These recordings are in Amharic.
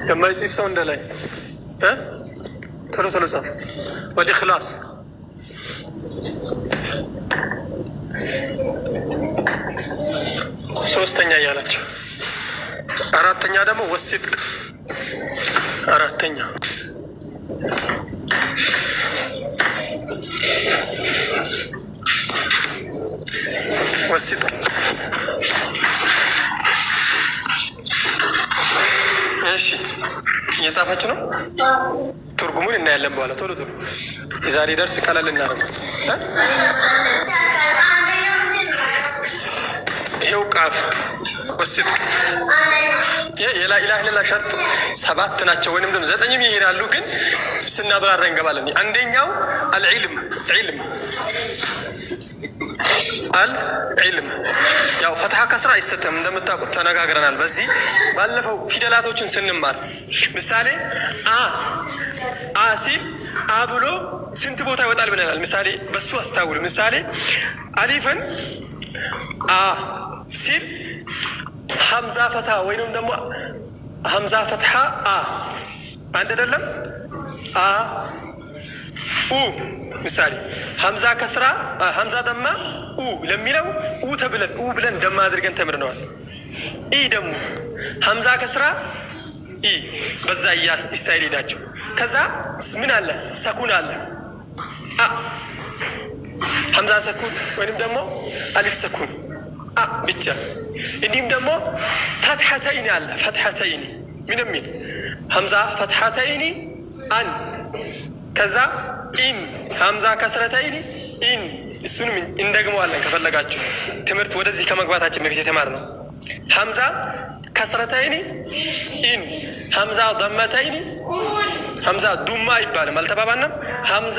የማይጽፍ ሰው እንደላይ ቶሎ ቶሎ ጻፍ። ወልኢኽላስ ሶስተኛ እያላቸው አራተኛ ደግሞ ወሲድቅ አራተኛ ወሲድቅ። እሺ እየጻፋችሁ ነው። ትርጉሙን እናያለን በኋላ። ቶሎ ቶሎ የዛሬ ደርስ ቀለል እናደርገው። ይሄው ቃፍ ወሲድቅ የላኢላሀ ኢለላህ ሸርጥ 7 ናቸው ወይንም ደግሞ 9 ይሄዳሉ፣ ግን ስናብራራ እንገባለን። አንደኛው አልዕልም አልዕልም ያው ፈትሐ ከስራ አይሰጥም እንደምታውቁት ተነጋግረናል። በዚህ ባለፈው ፊደላቶችን ስንማር ምሳሌ አ ሲል አ ብሎ ስንት ቦታ ይወጣል ብለናል። ምሳሌ በሱ አስታውሉ። ምሳሌ አሊፍን አ ሲል ሐምዛ ፈትሐ ወይንም ደግሞ ሐምዛ ፈትሐ አ አንድ አይደለም። አ ኡ ምሳሌ ሐምዛ ከስራ ሐምዛ ደማ ኡ ለሚለው ኡ ተብለን ኡ ብለን ደማ አድርገን ተምርነዋል። ኢ ደግሞ ሐምዛ ከስራ ኢ በዛ ስታይል ሄዳችሁ ከዛ ምን አለ ሰኩን አለ አ ሐምዛ ሰኩን ወይንም ደግሞ አሊፍ ሰኩን አ ብቻ። እንዲሁም ደግሞ ፈትሐተይኒ አለ ፈትሐተይኒ ምን የሚል ሐምዛ ፈትሐተይኒ አን ከዛ ኢን ሐምዛ ከስረተይኒ ኢን እሱንም እንደግመዋለን ከፈለጋችሁ ትምህርት ወደዚህ ከመግባታችን በፊት የተማርነው ሐምዛ ከስረተይኒ ኢን ሐምዛ ضመተይኒ ሐምዛ ዱማ አይባልም አልተባባንም። ሐምዛ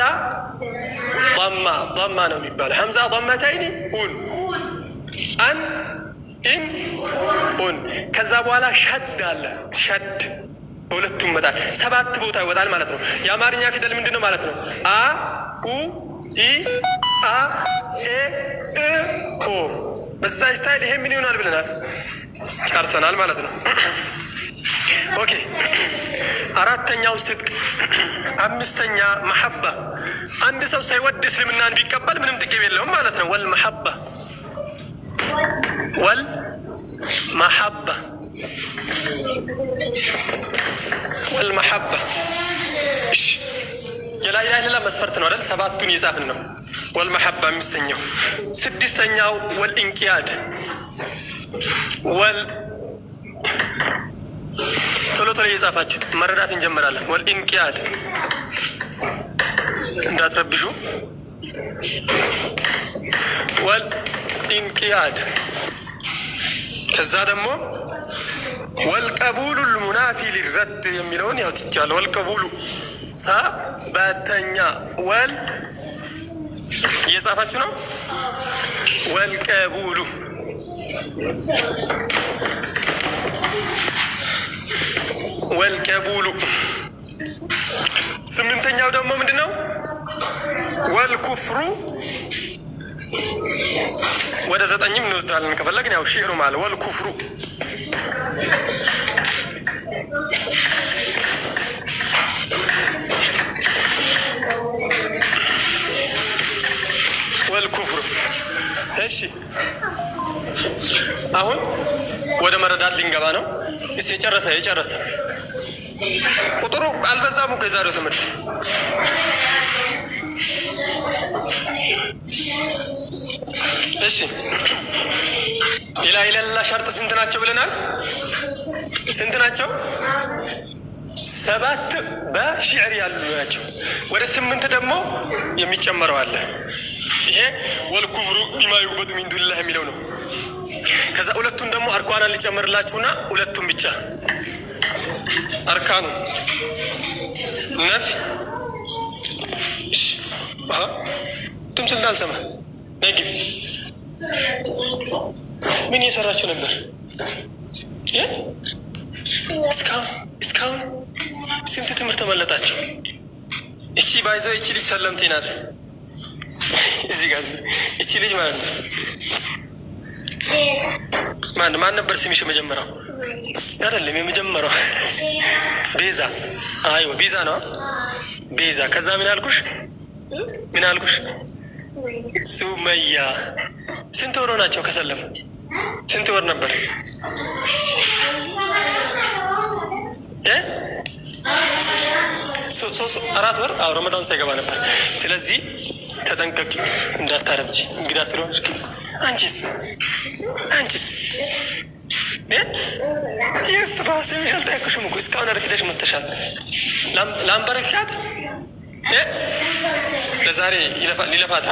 ضማ ነው የሚባለው። ሐምዛ ضመተይኒ ኡን አን ኢን ኡን ከዛ በኋላ ሸድ አለ ሸድ በሁለቱም ይወጣል። 7 ቦታ ይወጣል ማለት ነው። የአማርኛ ፊደል ምንድን ነው ማለት ነው? አ ኡ ኢ አ ኤ እ ኦ በዛ ስታይል ይሄ ምን ይሆናል ብለናል ጨርሰናል ማለት ነው። ኦኬ አራተኛው ስድቅ። አምስተኛ መሐባ። አንድ ሰው ሳይወድ እስልምናን ቢቀበል ምንም ጥቅም የለውም ማለት ነው። ወልመሐባ ወልመሐባ እሺ የላኢላሀ ኢለላህ መስፈርት ነው አይደል? 7ቱን የጻፍን ነው። ወልመሐባ አምስተኛው። ስድስተኛው ወልኢንቂያድ ቶሎ ቶሎ እየጻፋችሁ መረዳት እንጀምራለን። ወልኢንቂያድ እንዳትረብሹ። ወልኢንቂያድ ከዛ ደግሞ ወልቀቡሉ ልሙናፊ ሊረድ የሚለውን ያው ትቻለሁ። ወልቀቡሉ 7ኛ ወል እየጻፋችሁ ነው። ወልቀቡሉ ወልቀቡሉ 8ኛው ደግሞ ምንድነው? ወልኩፍሩ ወደ 9ም እንወስዳለን ከፈለግን ያው ሺዕሩ ማለት ወልኩፍሩ ወልኩፍሩ። እሺ አሁን ወደ መረዳት ሊንገባ ነው። እሺ የጨረሰ ቁጥሩ አልበዛም ከዛሬው ትምህርት። እሺ የላኢላሀ ኢለላህ ሸርጥ ስንት ናቸው ብለናል? ስንት ናቸው? 7 በሽዕር ያሉ ናቸው። ወደ 8 ደግሞ የሚጨመረው አለ። ይሄ ወልኩፍሩ ቢማ ዩዕበዱ ሚን ዱኒላህ የሚለው ነው። ከዛ ሁለቱን ደግሞ አርካኗን ሊጨምርላችሁና ሁለቱን ብቻ አርካኑ ነፍ ትምስል እንዳልሰማ ነግብ ምን እየሰራችሁ ነበር? እስካሁን ስንት ትምህርት ተመለጣችሁ? እቺ ባይዘው እቺ ልጅ ሰለምቴ ናት። እዚህ ጋር እቺ ልጅ ማለት ነው ማን ነበር ስምሽ የመጀመሪያው? አይደለም የመጀመሪያው ቤዛ። አይዎ ቤዛ ነው ቤዛ። ከዛ ምን አልኩሽ? ሱመያ። ስንት ወር ናቸው ከሰለሙ? ስንት ወር ነበር? 4 ወር። አዎ ረመዳን ሳይገባ ነበር። ስለዚህ ተጠንቀቂ እንዳታረብጂ እንግዳ ስለሆነች። አንቺስ ይስ ባስሚሽ አልጠየቅሽም እኮ እስካሁን አርፍደሽ መተሻል። ላምበረካት ለዛሬ ሊለፋታ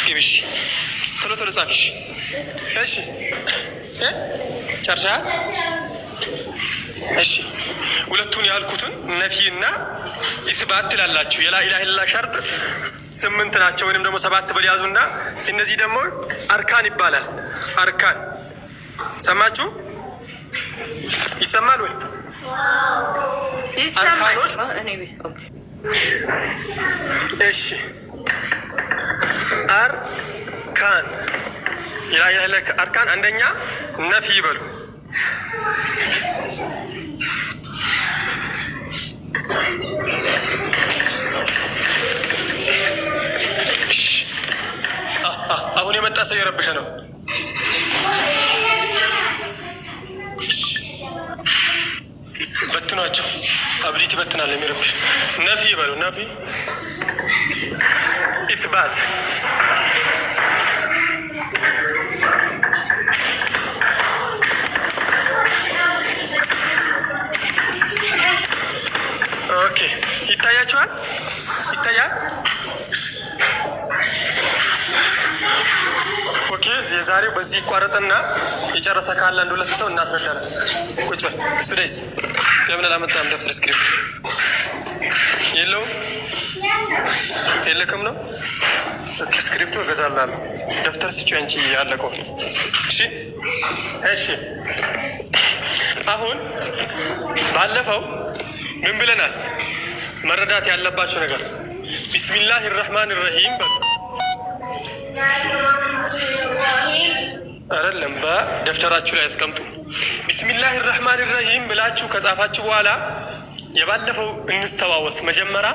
ግብሽ ቶሎ ጻፊሽ። እሺ ጨርሻል? እሺ ሁለቱን ያልኩትን ነፊና ኢስባት ትላላችሁ። የላኢላሀ ኢለላህ ሸርጥ 8 ናቸው ወይንም ደግሞ 7 በሊያዙና እነዚህ ደግሞ አርካን ይባላል። አርካን ሰማችሁ? ይሰማል ወይ? አርካኖች። እሺ አርካን የላኢላሀ ኢለላህ አርካን አንደኛ ነፊ ይበሉ። አሁን የመጣ ሰው የረብሸ ነው። በትኗቸው አብዲት በትናል የሚረብሽ ነፊ ይበሉ። ነፊ ኢስባት ኦኬ። ይታያል? ኦኬ። የዛሬው በዚህ ይቋረጥና የጨረሰ ካለ አንድ ሁለት ሰው እናስረዳለን። ቁጭ በል ስቱዲስ። ለምን አላመጣም? ደፍተር ስክሪፕት የለክም ነው? ስክሪፕቱ እገዛላለሁ። ደፍተር ስጪው አንቺ ያለቀው። እሺ አሁን ባለፈው ምን ብለናል? መረዳት ያለባቸው ነገር ቢስሚላህ ራህማን ራሂም በሉ። አይደለም በደፍተራችሁ ላይ አስቀምጡ። ቢስሚላህ ራህማን ራሂም ብላችሁ ከጻፋችሁ በኋላ የባለፈው እንስተዋወስ። መጀመሪያ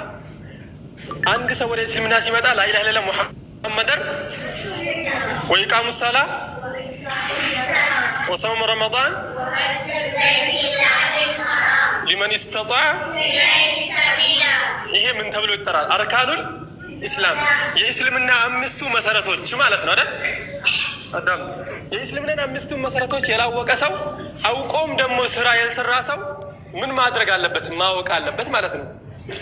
አንድ ሰው ወደ እስልምና ሲመጣ ላኢላሀ ኢለላህ ሙሐመደን ወኢቃሙ ሰላ ወሰውም ረመዳን ሊመን ኢስተጣዐ ይሄ ምን ተብሎ ይጠራል? አርካኑል ኢስላም፣ የእስልምና 5ቱ መሰረቶች ማለት ነው አይደል? አዳም የእስልምና 5ቱ መሰረቶች ያላወቀ ሰው አውቆም ደግሞ ስራ ያልሰራ ሰው ምን ማድረግ አለበት? ማወቅ አለበት ማለት ነው።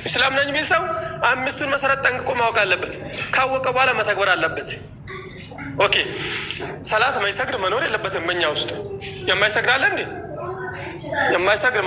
እስላም ነኝ የሚል ሰው 5ቱን መሰረት ጠንቅቆ ማወቅ አለበት። ካወቀ በኋላ መተግበር አለበት። ኦኬ። ሰላት ማይሰግድ መኖር የለበትም። በእኛ ውስጥ የማይሰግድ አለ እንዴ? የማይሰግድ